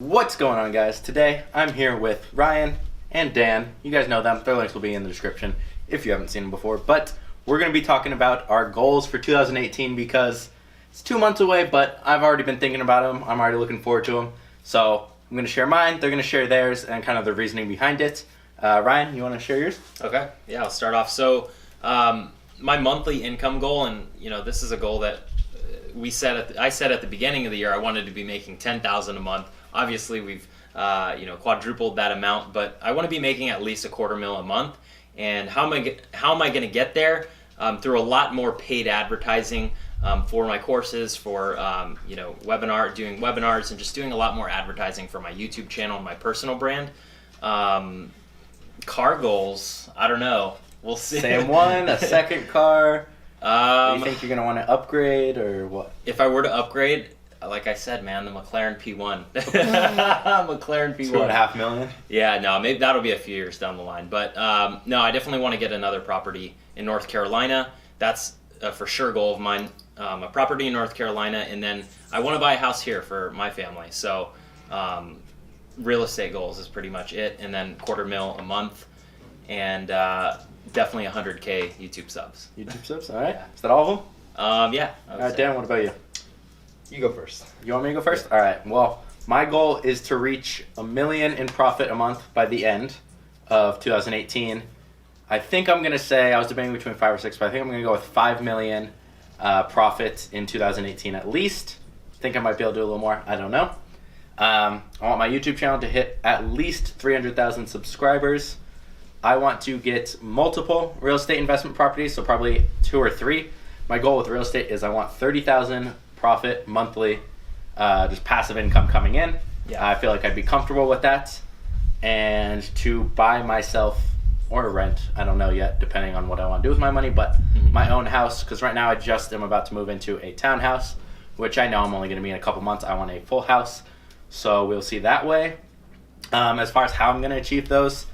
What's going on, guys? Today I'm here with Ryan and Dan. You guys know them. Their links will be in the description if you haven't seen them before. But we're going to be talking about our goals for 2018 because it's 2 months away, but I've already been thinking about them. I'm already looking forward to them. So I'm going to share mine. They're going to share theirs and kind of the reasoning behind it. Ryan, you want to share yours? Okay. Yeah, I'll start off. So my monthly income goal, and this is a goal that I said at the beginning of the year I wanted to be making $10,000 a month. Obviously, we've quadrupled that amount, but I want to be making at least $250,000 a month. And how am I going to get there? Through a lot more paid advertising for my courses, for doing webinars, and just doing a lot more advertising for my YouTube channel and my personal brand. Car goals, I don't know. We'll see. Same one, a second car. Do you think you're going to want to upgrade or what? If I were to upgrade, like I said, man, the McLaren P1. McLaren P1. $2.5 million? Yeah, no, maybe that'll be a few years down the line. But no, I definitely want to get another property in North Carolina. That's a for sure goal of mine. A property in North Carolina, and then I want to buy a house here for my family. So real estate goals is pretty much it. And then $250,000 a month, and definitely 100K YouTube subs. YouTube subs? All right. Is that all of them? Yeah. All right, Dan, what about you? You go first. You want me to go first? All right. Well, my goal is to reach $1 million in profit a month by the end of 2018. I think I'm going to say, I was debating between 5 or 6, but I think I'm going to go with $5 million profit in 2018 at least. I think I might be able to do a little more. I don't know. I want my YouTube channel to hit at least 300,000 subscribers. I want to get multiple real estate investment properties, so probably 2 or 3. My goal with real estate is I want 30,000 profit monthly, just passive income coming in. Yeah. I feel like I'd be comfortable with that. And to buy myself or rent, I don't know yet, depending on what I want to do with my money, but my own house, because right now I just am about to move into a townhouse, which I know I'm only going to be in a couple months. I want a full house, so we'll see that way. As far as how I'm going to achieve those,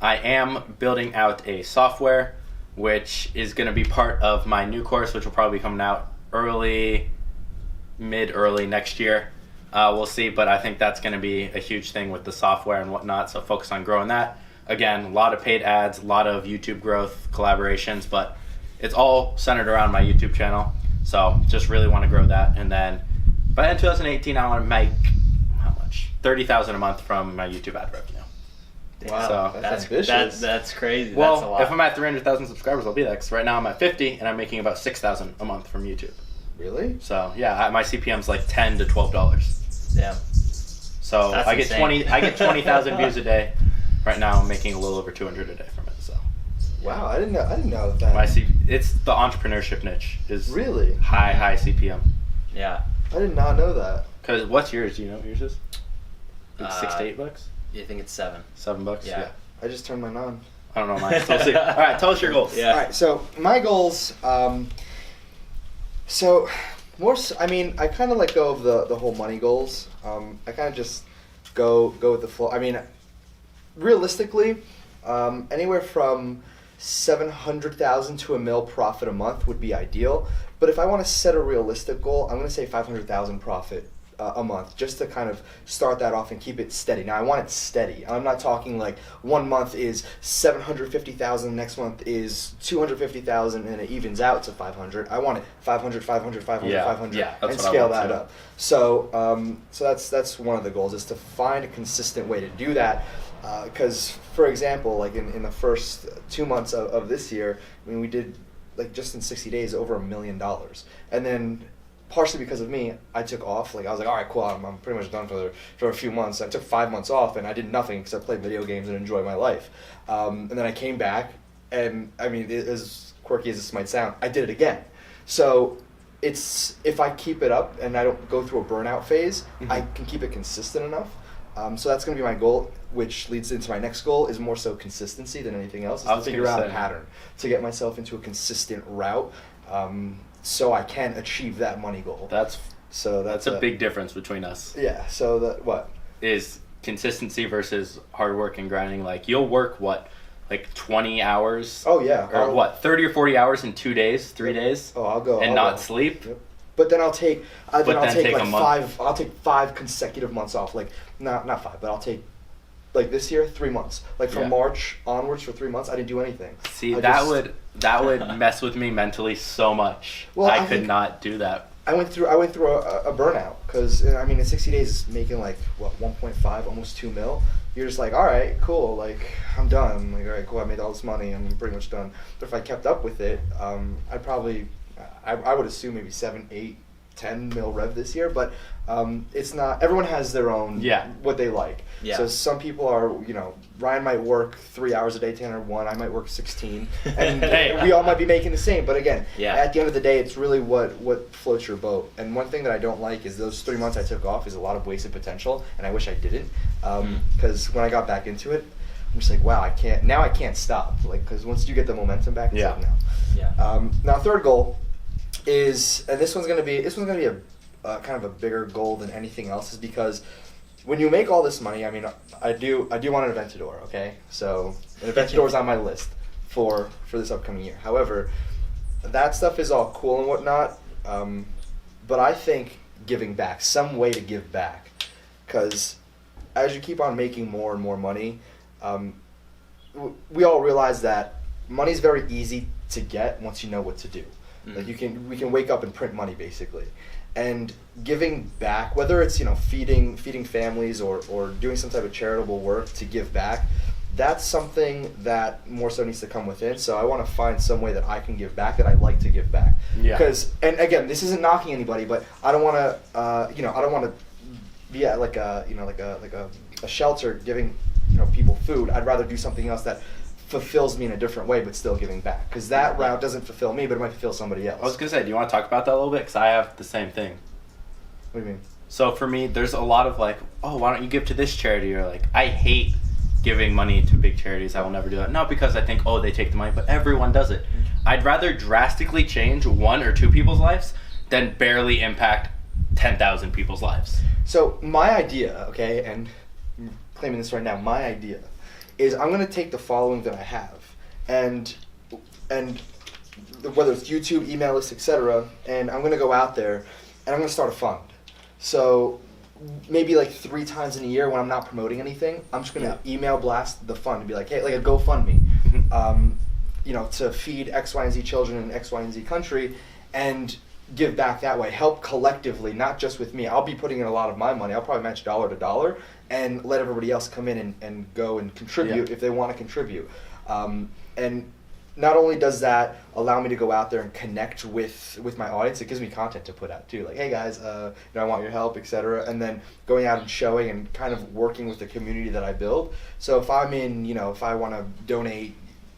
I am building out a software, which is going to be part of my new course, which will probably be coming out mid-early next year. We'll see, but I think that's going to be a huge thing with the software and whatnot, so focus on growing that. Again, a lot of paid ads, a lot of YouTube growth, collaborations, but it's all centered around my YouTube channel, so just really want to grow that. And then by the end of 2018, I want to make, how much? $30,000 a month from my YouTube ad revenue. Wow, So that's ambitious. That's crazy. Well, That's a lot. if I'm at 300,000 subscribers, I'll be there, because right now I'm at 50, and I'm making about $6,000 a month from YouTube. Really? So yeah, my CPM's like $10 to $12. Damn. So That's I get insane. 20,000 views a day. Right now I'm making a little over 200 a day from it. So Wow, I didn't know that. it's the entrepreneurship niche is Really? high CPM. Yeah. I did not know that. Cause what's yours? Do you know what yours is? Like $6 to $8. I think it's 7. $7. Yeah. I just turned mine on. I don't know mine. So we'll see. All right, tell us your goals. Yeah. All right, so my goals. I mean, I kind of let go of the whole money goals. I kind of just go with the flow. I mean, realistically, anywhere from 700,000 to $1 million profit a month would be ideal. But if I want to set a realistic goal, I'm going to say 500,000 profit a month, just to kind of start that off and keep it steady. Now I want it steady. I'm not talking like 1 month is 750,000, next month is 250,000, and it evens out to 500. I want it 500, 500, 500, Yeah, 500, yeah, that's and what I scale want that too. up. So that's one of the goals, is to find a consistent way to do that. Because for example, like in the first 2 months of this year, I mean, we did like just in 60 days over $1 million, and then partially because of me, I took off. Like I was like, all right, cool, I'm pretty much done for a few months. I took 5 months off, and I did nothing except play video games and enjoy my life. And then I came back, and I mean, as quirky as this might sound, I did it again. So it's, if I keep it up and I don't go through a burnout phase, I can keep it consistent enough. So that's going to be my goal, which leads into my next goal, is more so consistency than anything else. Is I to was figure gonna out a say. pattern, to get myself into a consistent route, so I can achieve that money goal. That's That's a big difference between us. Yeah. So that what? Is consistency versus hard work and grinding. Like you'll work like 20 hours. Oh yeah. Or 30 or 40 hours in 2 days, 3 days, Oh, I'll go. and I'll not go. sleep. Yep. But then I'll take then take like a month. 5. I'll take 5 consecutive months off. Like not 5, but I'll take like this year 3 months. Like from Yeah. March onwards for 3 months, I didn't do anything. See, I that just- would mess with me mentally so much. Well, I I could think- not do that. I went through a burnout because I mean in 60 days making like what 1.5 almost 2 mil. You're just like, all right, cool, like I'm done. I'm like, all right, cool, I made all this money, I'm pretty much done. But if I kept up with it, I'd probably I would assume maybe 7, 8, 10 mil rev this year. But it's not. Everyone has their own what they like. Yeah. So some people are, Ryan might work 3 hours a day, Tanner 1. I might work 16, and Hey. we all might be making the same. But again, Yeah. at the end of the day, it's really what floats your boat. And one thing that I don't like is those 3 months I took off is a lot of wasted potential, and I wish I didn't. Because when I got back into it, I'm just like, wow, I can't stop. Like, because once you get the momentum back, it's Yeah. like, no. Yeah. Now, third goal is, and this one's gonna be a kind of a bigger goal than anything else, is because when you make all this money, I mean, I do want an Aventador, okay? So an Aventador is on my list for this upcoming year. However, that stuff is all cool and whatnot, but I think giving back, some way to give back, because as you keep on making more and more money, we all realize that money's very easy to get once you know what to do. Like we can wake up and print money basically, and giving back, whether it's feeding families or doing some type of charitable work to give back, that's something that more so needs to come within. So I want to find some way that I can give back, that I like to give back. Yeah. Because, and again, this isn't knocking anybody, but I don't want to I don't want to be at like a shelter giving people food. I'd rather do something else that fulfills me in a different way, but still giving back. Because that route doesn't fulfill me, but it might fulfill somebody else. I was gonna say, do you want to talk about that a little bit? Because I have the same thing. What do you mean? So for me, there's a lot of like, oh, why don't you give to this charity? Or like, I hate giving money to big charities. I will never do that. Not because I think, oh, they take the money, but everyone does it. I'd rather drastically change 1 or 2 people's lives than barely impact 10,000 people's lives. So my idea, okay, and I'm claiming this right now, my idea is I'm going to take the following that I have, and whether it's YouTube, email list, etc., and I'm going to go out there and I'm going to start a fund. So maybe like 3 times in a year when I'm not promoting anything, I'm just going to email blast the fund and be like, hey, like a GoFundMe, to feed X, Y, and Z children in X, Y, and Z country, and give back that way. Help collectively, not just with me. I'll be putting in a lot of my money. I'll probably match dollar to dollar and let everybody else come in and go and contribute if they want to contribute. And not only does that allow me to go out there and connect with my audience, it gives me content to put out too. Like, hey guys, I want your help, etc. And then going out and showing and kind of working with the community that I build. So if I'm in, if I want to donate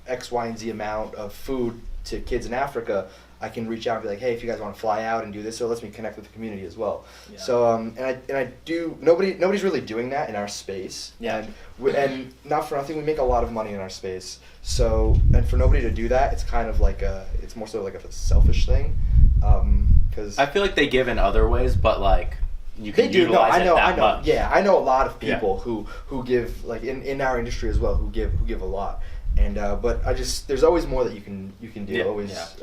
X, Y, and Z amount of food to kids in Africa, I can reach out and be like, hey, if you guys want to fly out and do this, so it lets me connect with the community as well. Yeah. So and I do. Nobody's really doing that in our space. Yeah. And not for nothing, we make a lot of money in our space. So, and for nobody to do that, it's kind of like it's more so like a selfish thing. Because I feel like they give in other ways, but like you can they do. No, utilize I know. it that I know. much. Yeah, I know a lot of people who give, like in our industry as well, who give a lot. And but there's always more that you can do. Yeah.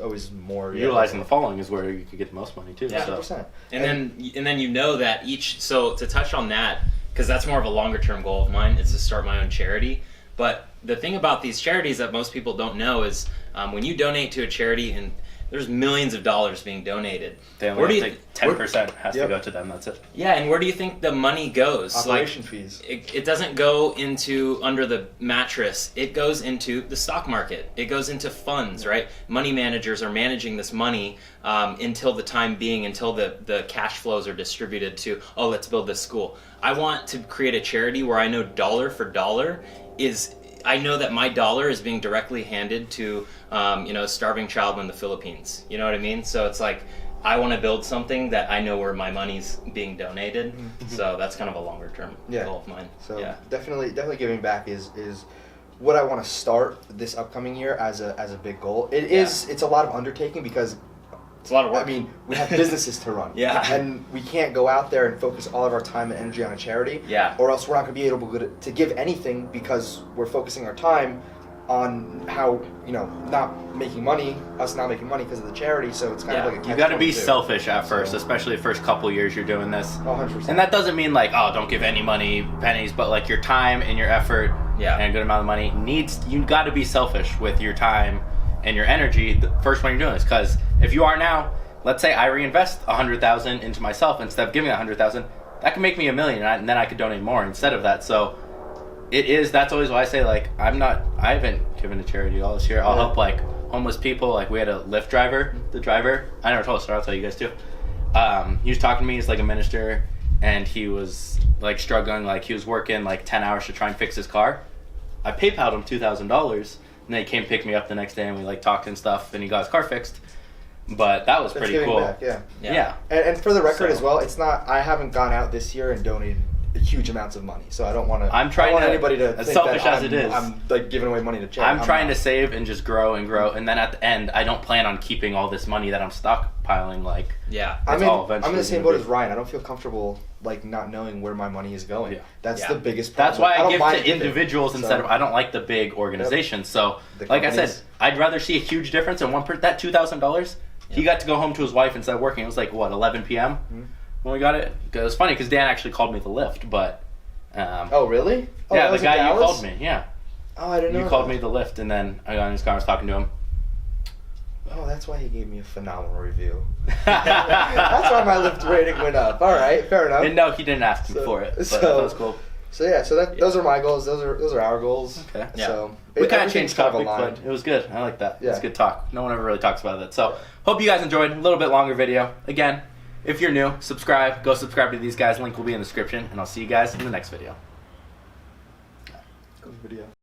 Always more. Utilizing the following is where you could get the most money too. Yeah. So. 100%. And then that so to touch on that, because that's more of a longer term goal of mine, is to start my own charity. But the thing about these charities that most people don't know is when you donate to a charity, and there's millions of dollars being donated. They only have to 10% has to go to them. That's it. Yeah, and where do you think the money goes? Operation fees. It doesn't go into under the mattress. It goes into the stock market. It goes into funds, right? Money managers are managing this money until the time being, until the cash flows are distributed to, oh, let's build this school. I want to create a charity where I know dollar for dollar I know that my dollar is being directly handed to, a starving child in the Philippines. You know what I mean? So it's like, I want to build something that I know where my money's being donated. So that's kind of a longer term goal of mine. So yeah. definitely giving back is what I want to start this upcoming year as a big goal. It's a lot of undertaking because It's a lot of work. I mean, we have businesses to run. Yeah. And we can't go out there and focus all of our time and energy on a charity. Yeah. Or else we're not going to be able to give anything because we're focusing our time on how, not making money, us not making money because of the charity. So it's kind of like a You got to be catch-22. selfish at first, So- especially the first couple years you're doing this. 100%. And that doesn't mean like, oh, don't give any money, pennies, but like your time and your effort Yeah. and a good amount of money you got to be selfish with your time and your energy the first when you're doing this. Because if you are now, let's say I reinvest 100,000 into myself instead of giving 100,000, that could make me $1 million, and then I could donate more instead of that. So that's always why I say like I haven't given to charity all this year. I'll help like homeless people. Like we had a Lyft driver, the driver, I never told a story, I'll tell you guys too. He was talking to me, he's like a minister, and he was like struggling, like he was working like 10 hours to try and fix his car. I PayPal'd him $2,000, and then he came pick me up the next day and we like talked and stuff, and he got his car fixed. But that was That's pretty giving cool. back, yeah. Yeah. And for the record So- as well, it's not. I haven't gone out this year and donated huge amonts of money, so I don't want to. I'm trying I don't want to- anybody to as think selfish that as it is. I'm like giving away money to charity. I'm trying not. to save and just grow and grow, and then at the end, I don't plan on keeping all this money that I'm stockpiling. Like, Yeah. It's all I'm in eventually the same gonna boat be- as Ryan. I don't feel comfortable like not knowing where my money is going. Yeah. That's Yeah. the biggest problem. that's why I don't give mind to giving, individuals instead of. I don't like the big organizations. So, The like I said, companies. I'd rather see a huge difference in one. That $2,000, he Yeah. got to go home to his wife instead of working. It was like what 11 p.m. Mhm. when we got it. It was funny because Dan actually called me the Lyft, but. Oh really? Oh, yeah, that the was in guy you Dallas? called me. Yeah, Oh, I didn't know. you called that. me the Lyft, and then I got in his car. I was talking to him. Oh, that's why he gave me a phenomenal review. That's why my Lyft rating went up. All right, fair enough. And no, he didn't ask me So- for it, but so- that was cool. So yeah, so those are my goals. Those are our goals. Okay. Yeah. So We kind of everything's changed kind of topic, aligned. but it was good. I like that. Yeah. It's good talk. No one ever really talks about it. So, hope you guys enjoyed. A little bit longer video. Again, if you're new, subscribe. Go subscribe to these guys. Link will be in the description, and I'll see you guys in the next video. Good video.